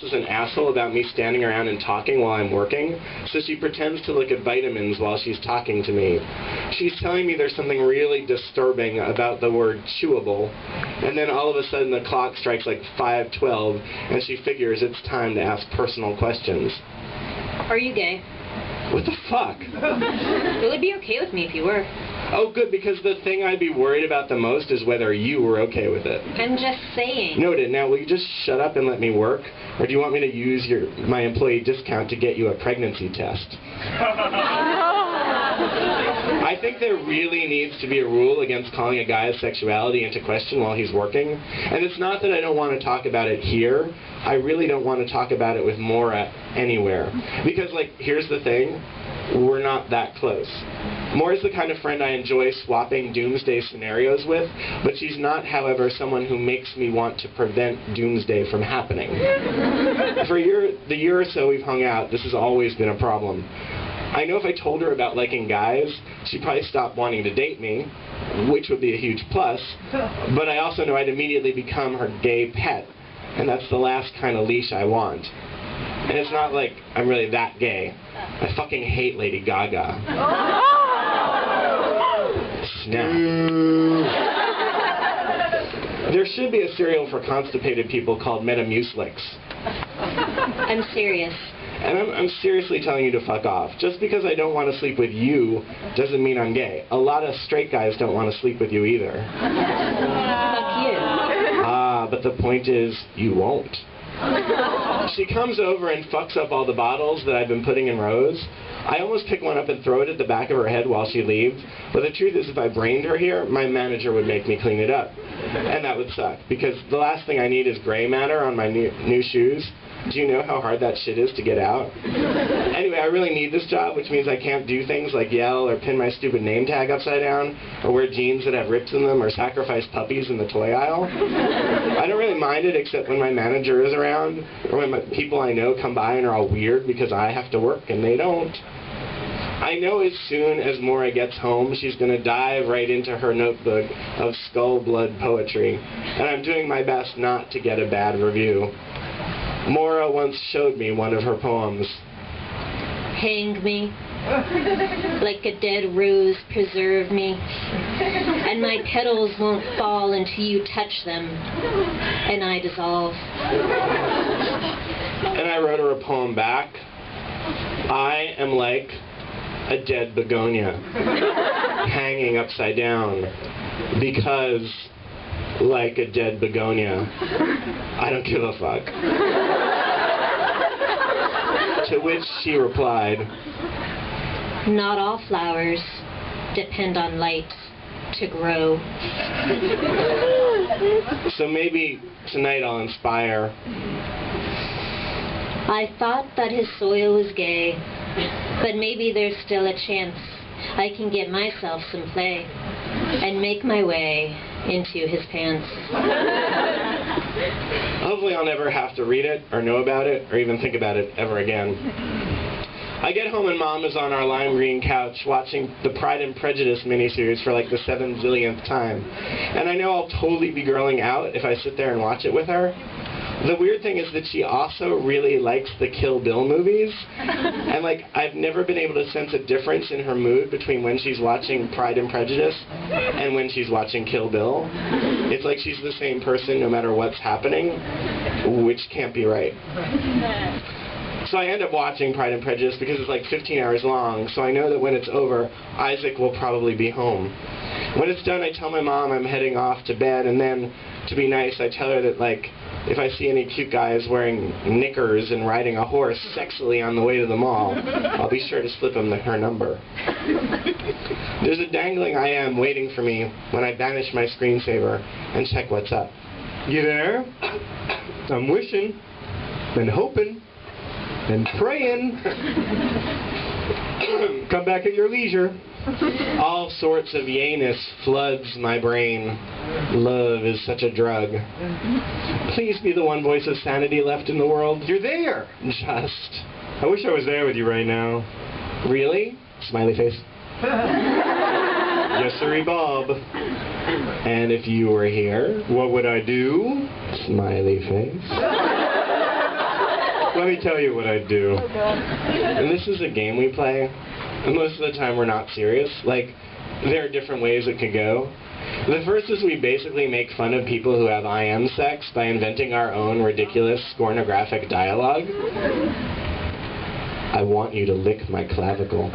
is an asshole about me standing around and talking while I'm working, so she pretends to look at vitamins while she's talking to me. She's telling me there's something really disturbing about the word chewable, and then all of a sudden the clock strikes like 5:12, and she figures it's time to ask personal questions. Are you gay? What the fuck? It would be okay with me if you were. Oh, good, because the thing I'd be worried about the most is whether you were okay with it. I'm just saying. Noted. Now, will you just shut up and let me work? Or do you want me to use my employee discount to get you a pregnancy test? I think there really needs to be a rule against calling a guy's sexuality into question while he's working. And it's not that I don't want to talk about it here. I really don't want to talk about it with Maura anywhere. Because, like, here's the thing. We're not that close. Maura's the kind of friend I enjoy swapping doomsday scenarios with, but she's not, however, someone who makes me want to prevent doomsday from happening. For the year or so we've hung out, this has always been a problem. I know if I told her about liking guys, she'd probably stop wanting to date me, which would be a huge plus, but I also know I'd immediately become her gay pet, and that's the last kind of leash I want. And it's not like I'm really that gay. I fucking hate Lady Gaga. Snap. There should be a cereal for constipated people called Metamucilix. I'm serious. And I'm seriously telling you to fuck off. Just because I don't want to sleep with you doesn't mean I'm gay. A lot of straight guys don't want to sleep with you either. Fuck you. But the point is, you won't. She comes over and fucks up all the bottles that I've been putting in rows. I almost pick one up and throw it at the back of her head while she leaves, but the truth is if I brained her here, my manager would make me clean it up. And that would suck, because the last thing I need is gray matter on my new shoes. Do you know how hard that shit is to get out? Anyway, I really need this job, which means I can't do things like yell or pin my stupid name tag upside down, or wear jeans that have rips in them, or sacrifice puppies in the toy aisle. I don't really mind it except when my manager is around, or when people I know come by and are all weird because I have to work and they don't. I know as soon as Maura gets home, she's going to dive right into her notebook of skull blood poetry, and I'm doing my best not to get a bad review. Maura once showed me one of her poems. Hang me, like a dead rose, preserve me, and my petals won't fall until you touch them, and I dissolve. And I wrote her a poem back. I am like a dead begonia, hanging upside down, because, like a dead begonia, I don't give a fuck. To which she replied, not all flowers depend on light to grow. So maybe tonight I'll inspire. I thought that his soil was gay, but maybe there's still a chance I can get myself some play and make my way into his pants. Hopefully I'll never have to read it, or know about it, or even think about it ever again. I get home and Mom is on our lime green couch watching the Pride and Prejudice miniseries for like the 7 zillionth time. And I know I'll totally be girling out if I sit there and watch it with her. The weird thing is that she also really likes the Kill Bill movies. And like, I've never been able to sense a difference in her mood between when she's watching Pride and Prejudice and when she's watching Kill Bill. It's like she's the same person no matter what's happening, which can't be right. So I end up watching Pride and Prejudice because it's like 15 hours long, so I know that when it's over, Isaac will probably be home. When it's done, I tell my mom I'm heading off to bed, and then, to be nice, I tell her that, like, if I see any cute guys wearing knickers and riding a horse sexily on the way to the mall, I'll be sure to slip him her number. There's a dangling I am waiting for me when I banish my screensaver and check what's up. You there? I'm wishing and hoping and praying. Come back at your leisure. All sorts of yayness floods my brain. Love is such a drug. Please be the one voice of sanity left in the world. You're there. Just. I wish I was there with you right now. Really? Smiley face. Yes, sirree, Bob. And if you were here, what would I do? Smiley face. Let me tell you what I'd do. And this is a game we play, and most of the time we're not serious. Like, there are different ways it could go. The first is we basically make fun of people who have I am sex by inventing our own ridiculous pornographic dialogue. I want you to lick my clavicle.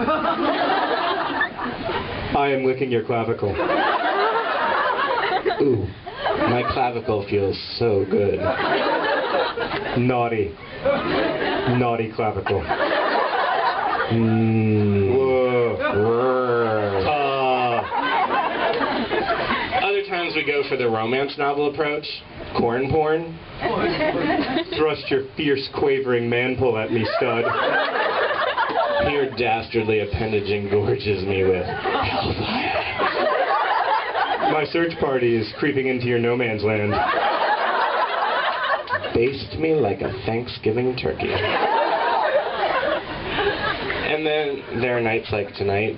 I am licking your clavicle. Ooh, my clavicle feels so good. Naughty. Naughty clavicle. Whoa. Other times we go for the romance novel approach. Corn porn. Thrust your fierce, quavering man-pull at me, stud. Your dastardly appendage engorges me with hellfire. My search party is creeping into your no man's land. Baste me like a Thanksgiving turkey. And then there are nights like tonight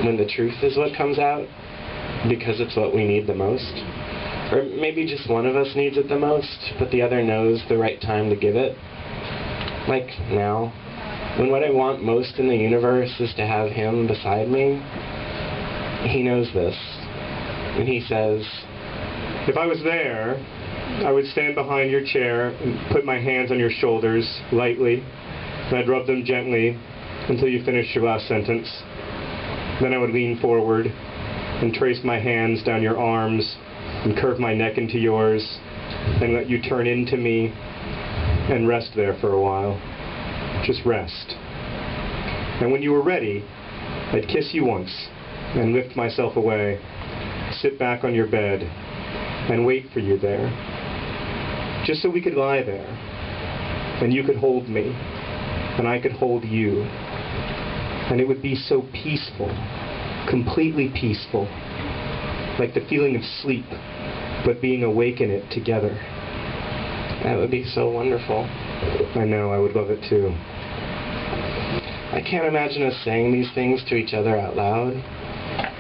when the truth is what comes out because it's what we need the most. Or maybe just one of us needs it the most, but the other knows the right time to give it. Like now, when what I want most in the universe is to have him beside me. He knows this. And he says, if I was there, I would stand behind your chair and put my hands on your shoulders lightly, and I'd rub them gently until you finished your last sentence. Then I would lean forward and trace my hands down your arms and curve my neck into yours and let you turn into me and rest there for a while. Just rest. And when you were ready, I'd kiss you once and lift myself away, sit back on your bed, and wait for you there. Just so we could lie there, and you could hold me, and I could hold you. And it would be so peaceful, completely peaceful, like the feeling of sleep, but being awake in it together. That would be so wonderful. I know, I would love it too. I can't imagine us saying these things to each other out loud.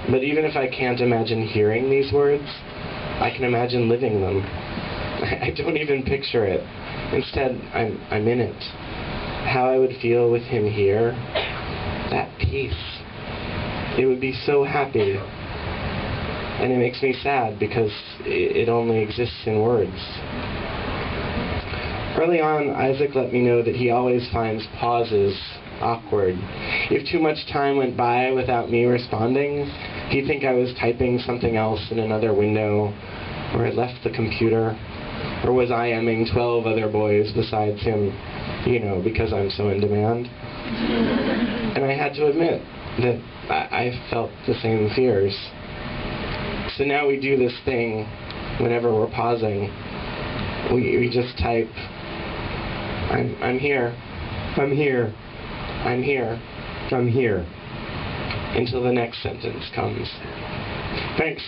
But even if I can't imagine hearing these words, I can imagine living them. I don't even picture it. Instead, I'm in it. How I would feel with him here, that peace. It would be so happy. And it makes me sad because it only exists in words. Early on, Isaac let me know that he always finds pauses awkward. If too much time went by without me responding, he'd think I was typing something else in another window, or had left the computer, or was IMing 12 other boys besides him, because I'm so in demand. And I had to admit that I felt the same fears. So now we do this thing whenever we're pausing. We just type, I'm here. I'm here. I'm here. I'm here. Until the next sentence comes. Thanks.